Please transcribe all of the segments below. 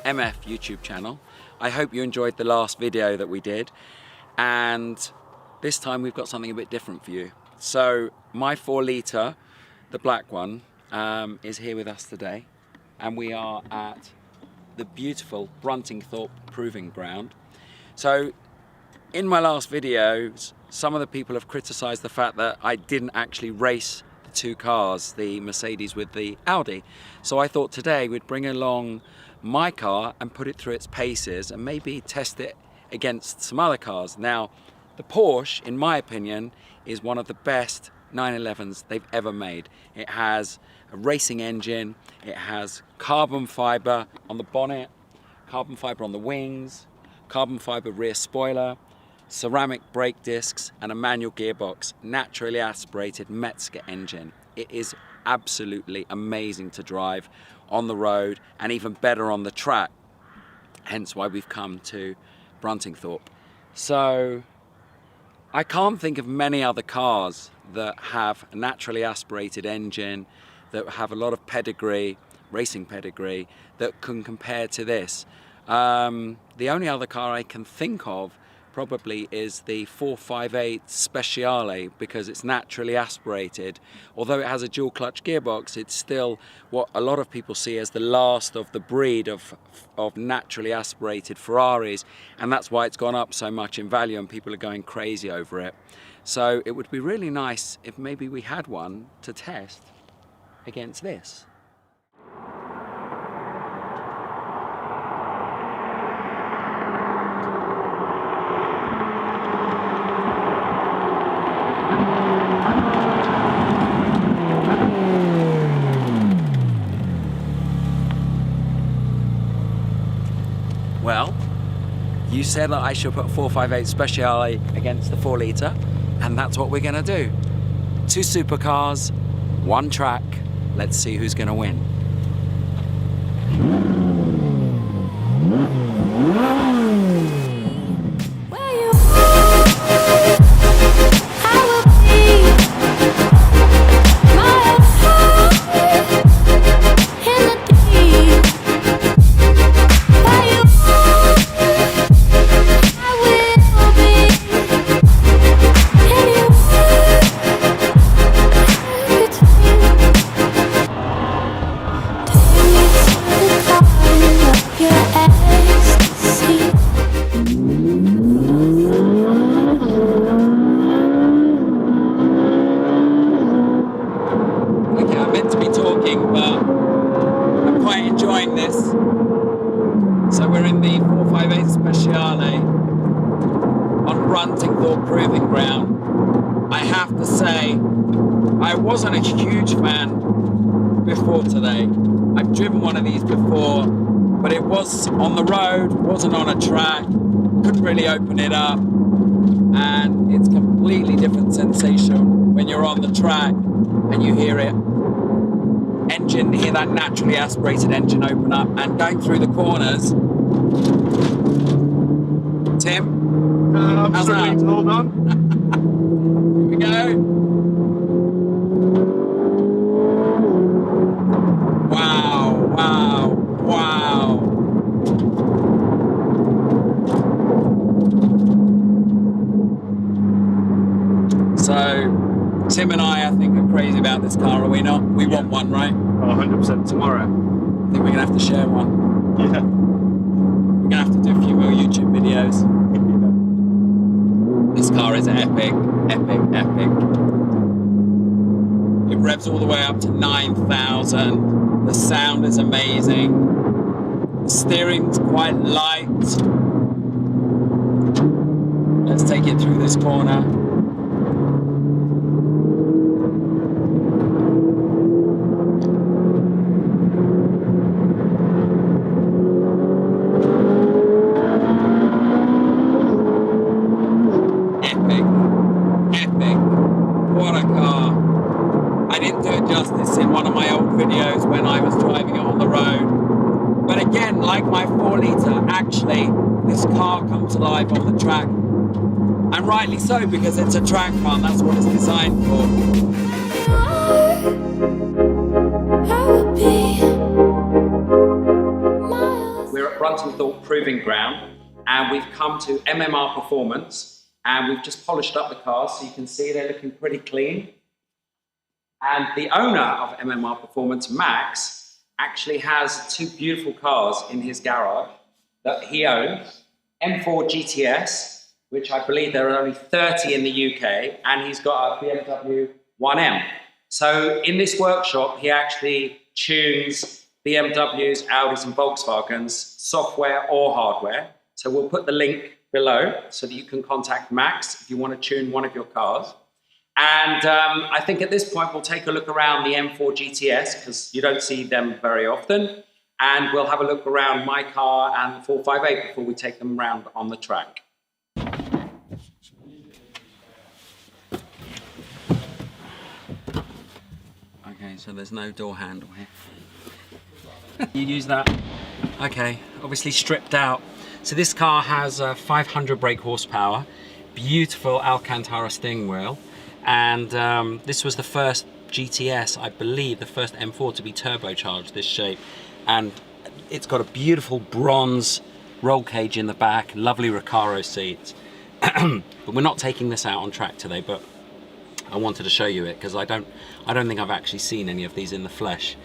MF YouTube channel. I hope you enjoyed the last video that we did, and this time we've got something a bit different for you. So my 4 litre, the black one, is here with us today, and we are at the beautiful Bruntingthorpe Proving Ground. So in my last videos, some of the people have criticised the fact that I didn't actually race the 2 cars, the Mercedes with the Audi. So I thought today we'd bring along my car and put it through its paces and maybe test it against some other cars. Now, the Porsche, in my opinion, is one of the best 911s they've ever made. It has a racing engine, it has carbon fibre on the bonnet, carbon fibre on the wings, carbon fibre rear spoiler, ceramic brake discs, and a manual gearbox, naturally aspirated Metzger engine. It is absolutely amazing to drive on the road and even better on the track, hence why we've come to Bruntingthorpe. So I can't think of many other cars that have a naturally aspirated engine, that have a lot of pedigree, racing pedigree, that can compare to this. The only other car I can think of probably is the 458 Speciale, because it's naturally aspirated. Although it has a dual clutch gearbox, it's still what a lot of people see as the last of the breed of naturally aspirated Ferraris, and that's why it's gone up so much in value and people are going crazy over it. So it would be really nice if maybe we had one to test against this. Well, you said that I should put 458 Speciale against the 4 litre, and that's what we're going to do. 2 supercars, 1 track. Let's see who's going to win. So we're in the 458 Speciale on Bruntingthorpe Proving Ground. I have to say, I wasn't a huge fan before today. I've driven one of these before, but it was on the road, wasn't on a track, couldn't really open it up, and it's completely different sensation when you're on the track and you hear it. Hear that naturally aspirated engine open up and going through the corners. Tim, how's that? Hold on. Here we go. Wow, wow, wow. So, Tim and I think, are crazy about this car, are we not? We want one, right? 100% tomorrow. I think we're gonna have to share one. Yeah. We're gonna have to do a few more YouTube videos. This car is epic, epic, epic. It revs all the way up to 9,000. The sound is amazing. The steering's quite light. Let's take it through this corner. What a car. I didn't do it justice in one of my old videos when I was driving it on the road. But again, like my 4 litre, actually, this car comes alive on the track. And rightly so, because it's a track car and that's what it's designed for. We're at we thought proving ground, and we've come to MMR Performance, and we've just polished up the cars, so you can see they're looking pretty clean. And the owner of MMR Performance, Max, actually has two beautiful cars in his garage that he owns. M4 GTS, which I believe there are only 30 in the UK, and he's got a BMW 1M. So in this workshop, he actually tunes BMWs, Audis and Volkswagens, software or hardware. So we'll put the link below so that you can contact Max if you want to tune one of your cars. And I think at this point, we'll take a look around the M4 GTS because you don't see them very often. And we'll have a look around my car and the 458 before we take them around on the track. Okay, so there's no door handle here. You use that. Okay, obviously stripped out. So this car has 500 brake horsepower, beautiful Alcantara steering wheel, and this was the first GTS, I believe, the first M4 to be turbocharged this shape, and it's got a beautiful bronze roll cage in the back, lovely Recaro seats. But we're not taking this out on track today, but I wanted to show you it because I don't think I've actually seen any of these in the flesh.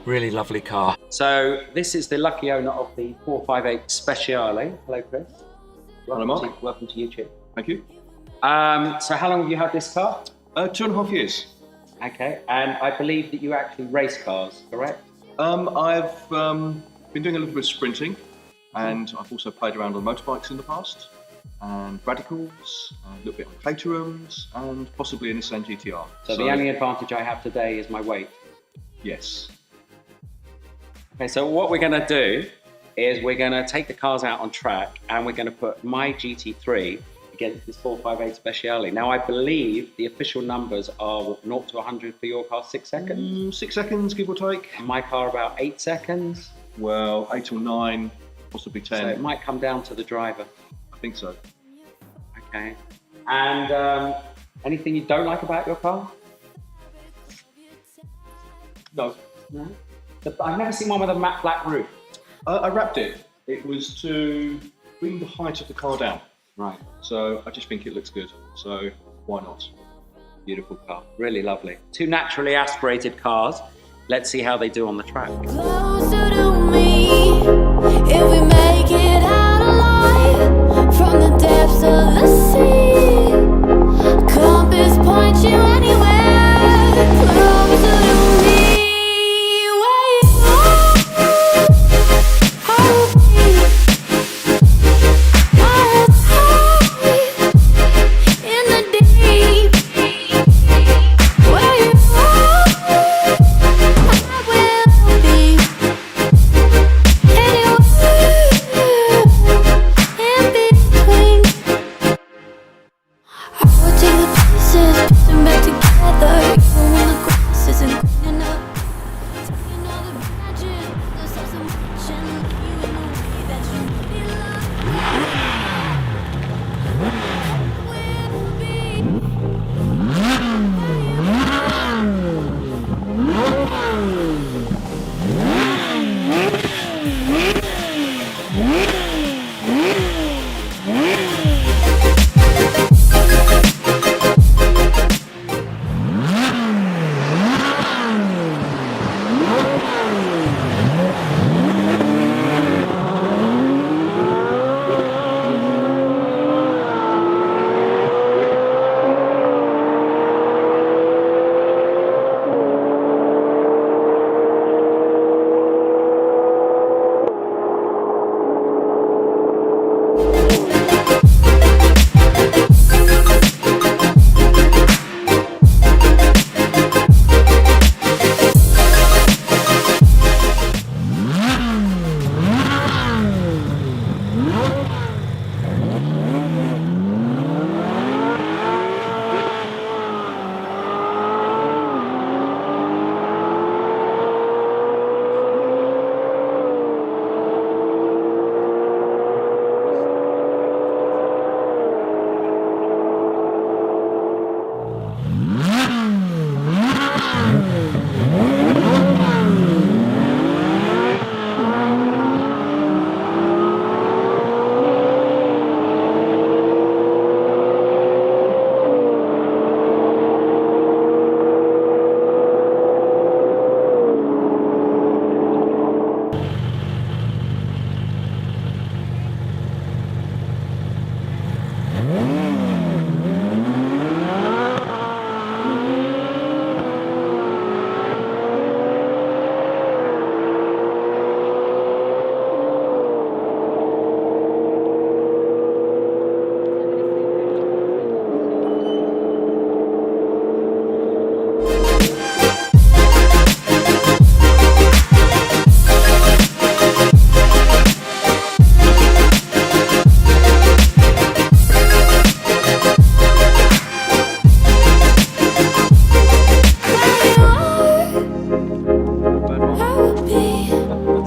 Really lovely car. So this is the lucky owner of the 458 Speciale. Hello, Chris. Hello, Mark. Welcome to YouTube. Thank you. So how long have you had this car? 2.5 years. Okay, and I believe that you actually race cars, correct? I've been doing a little bit of sprinting, and I've also played around on motorbikes in the past, and radicals, a little bit on Caterhams, and possibly an Nissan GTR. So the only advantage I have today is my weight. Yes. Okay, so what we're going to do is we're going to take the cars out on track and we're going to put my GT3 against this 458 Speciale. Now, I believe the official numbers are 0 to 100 for your car, 6 seconds? 6 seconds, give or take. And my car about 8 seconds? Well, 8 or 9, possibly 10. So it might come down to the driver. I think so. Okay. And anything you don't like about your car? No. No? I've never seen one with a matte black roof. I wrapped it. It was to bring the height of the car down. Right. So I just think it looks good. So why not? Beautiful car. Really lovely. Two naturally aspirated cars. Let's see how they do on the track. Closer to me, if we make it out alive from the depths of the sea. Compass points you anywhere. Closer to me.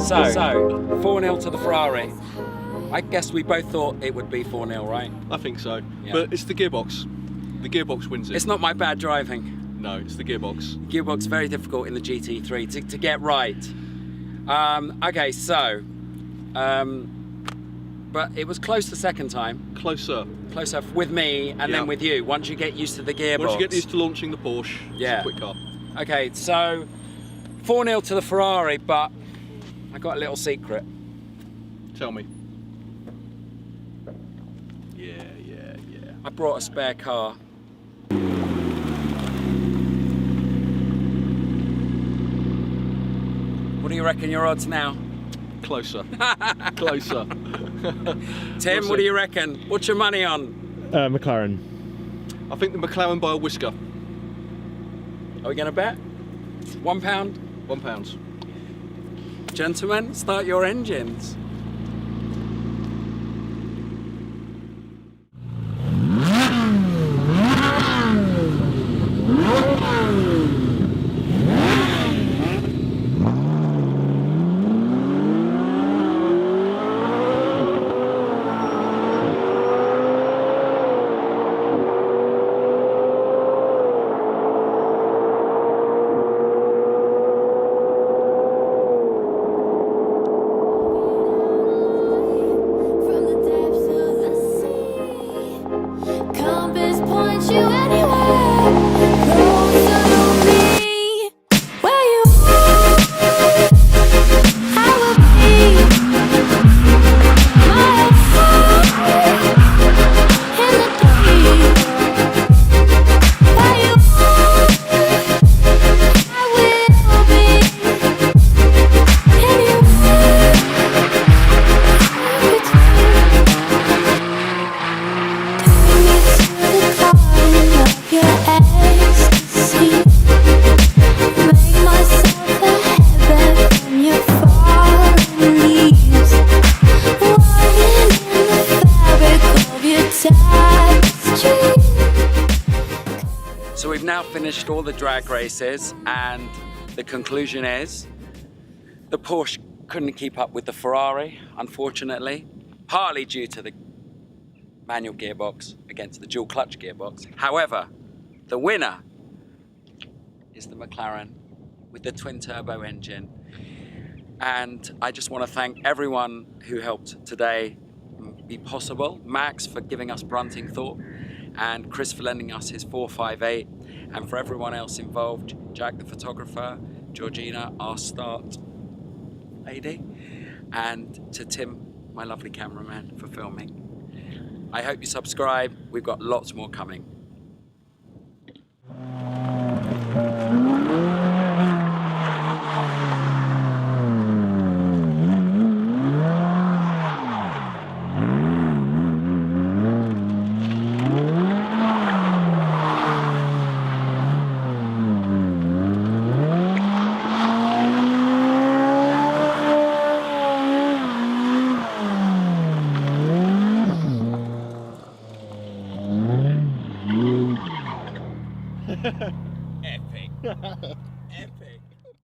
So 4-0 to the Ferrari. I guess we both thought it would be 4-0, right? I think so, Yeah. but it's the gearbox. The gearbox wins it. It's not my bad driving. No, it's the gearbox. Gearbox very difficult in the GT3 to get right. Okay, so, but it was close the second time. Closer. Closer with me and Yeah. then with you. Once you get used to the gearbox. Once you get used to launching the Porsche, Yeah. it's a quick car. Okay, so 4-0 to the Ferrari, but I got a little secret. Tell me. Yeah. I brought a spare car. What do you reckon your odds now? Closer. Closer. Tim, We'll what do see. you reckon? What's your money on? McLaren. I think the McLaren by a whisker. Are we going to bet? £1? £1. Gentlemen, start your engines. From the depths of the sea, compass points you anywhere. Closer to me, where you are, I will be. My heart in the deep, where you are, I will be. Anywhere. So we've now finished all the drag races, and the conclusion is the Porsche couldn't keep up with the Ferrari, unfortunately, partly due to the manual gearbox against the dual clutch gearbox. However, the winner is the McLaren with the twin turbo engine. And I just want to thank everyone who helped today be possible. Max for giving us Bruntingthorpe, and Chris for lending us his 458, and for everyone else involved, Jack the photographer, Georgina, our start lady, and to Tim, my lovely cameraman, for filming. I hope you subscribe. We've got lots more coming. Epic.